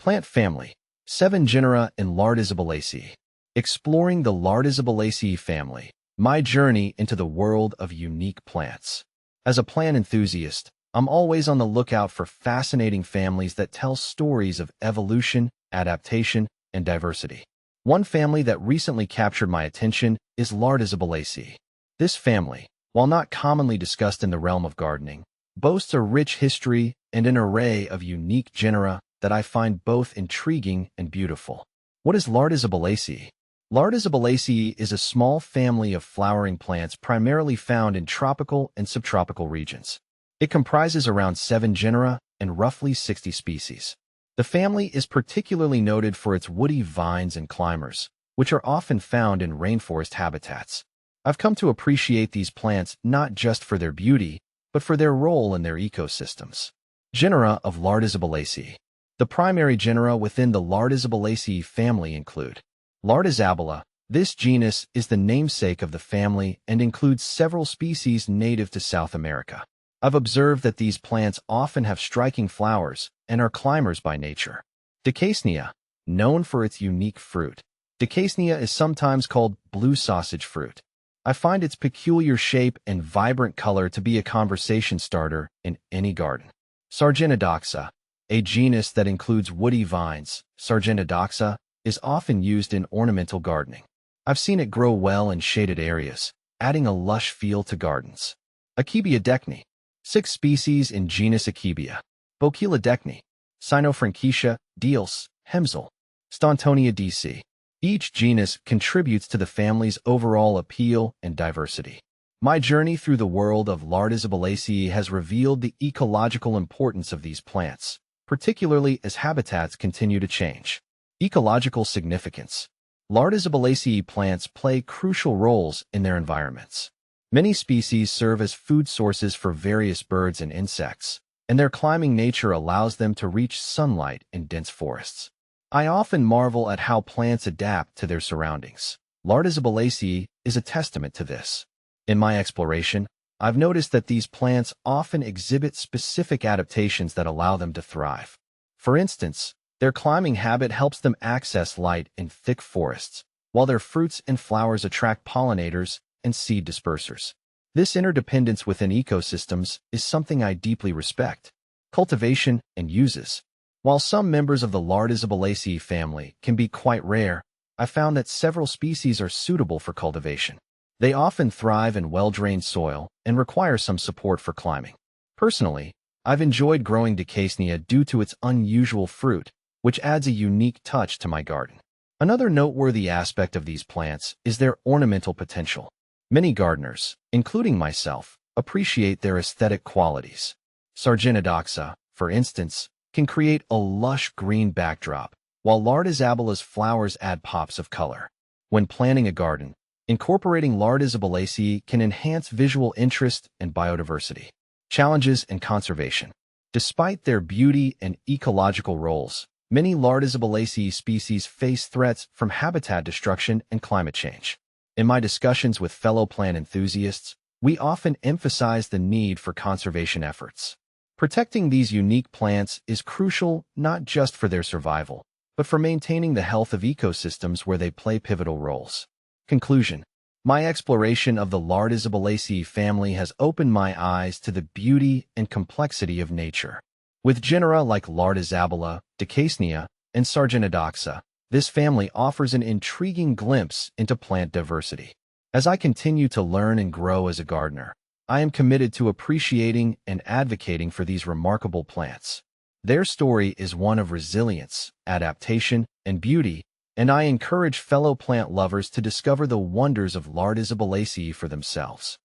Plant family, 7 genera in Lardizabalaceae. Exploring the Lardizabalaceae family, my journey into the world of unique plants. As a plant enthusiast, I'm always on the lookout for fascinating families that tell stories of evolution, adaptation, and diversity. One family that recently captured my attention is Lardizabalaceae. This family, while not commonly discussed in the realm of gardening, boasts a rich history and an array of unique genera that I find both intriguing and beautiful. What is Lardizabalaceae? Lardizabalaceae is a small family of flowering plants primarily found in tropical and subtropical regions. It comprises around 7 genera and roughly 60 species. The family is particularly noted for its woody vines and climbers, which are often found in rainforest habitats. I've come to appreciate these plants not just for their beauty, but for their role in their ecosystems. Genera of Lardizabalaceae. The primary genera within the Lardizabalaceae family include Lardizabala. This genus is the namesake of the family and includes several species native to South America. I've observed that these plants often have striking flowers and are climbers by nature. Dicaisnea, known for its unique fruit. Dicaisnea is sometimes called blue sausage fruit. I find its peculiar shape and vibrant color to be a conversation starter in any garden. Sargentidoxa, a genus that includes woody vines. Sargentidoxa is often used in ornamental gardening. I've seen it grow well in shaded areas, adding a lush feel to gardens. Akebiadecne, 6 species in genus Akebia. Bochilodecne, Sinofranketia, Diels, Hemsel, Stantonia dc. Each genus contributes to the family's overall appeal and diversity. My journey through the world of Lardizabalaceae has revealed the ecological importance of these plants, particularly as habitats continue to change. Ecological significance. Lardizabalaceae plants play crucial roles in their environments. Many species serve as food sources for various birds and insects, and their climbing nature allows them to reach sunlight in dense forests. I often marvel at how plants adapt to their surroundings. Lardizabalaceae is a testament to this. In my exploration, I've noticed that these plants often exhibit specific adaptations that allow them to thrive. For instance, their climbing habit helps them access light in thick forests, while their fruits and flowers attract pollinators and seed dispersers. This interdependence within ecosystems is something I deeply respect. Cultivation and uses. While some members of the Lardizabalaceae family can be quite rare, I found that several species are suitable for cultivation. They often thrive in well-drained soil and require some support for climbing. Personally, I've enjoyed growing Dicaisnea due to its unusual fruit, which adds a unique touch to my garden. Another noteworthy aspect of these plants is their ornamental potential. Many gardeners, including myself, appreciate their aesthetic qualities. Sargentidoxa, for instance, can create a lush green backdrop, while Lardizabala's flowers add pops of color. When planning a garden, incorporating Lardizabalaceae can enhance visual interest and biodiversity. Challenges and conservation. Despite their beauty and ecological roles, many Lardizabalaceae species face threats from habitat destruction and climate change. In my discussions with fellow plant enthusiasts, we often emphasize the need for conservation efforts. Protecting these unique plants is crucial not just for their survival, but for maintaining the health of ecosystems where they play pivotal roles. Conclusion. My exploration of the Lardizabalaceae family has opened my eyes to the beauty and complexity of nature. With genera like Lardizabala, Dicaisnea, and Sargentidoxa, this family offers an intriguing glimpse into plant diversity. As I continue to learn and grow as a gardener, I am committed to appreciating and advocating for these remarkable plants. Their story is one of resilience, adaptation, and beauty, and I encourage fellow plant lovers to discover the wonders of Lardizabalaceae for themselves.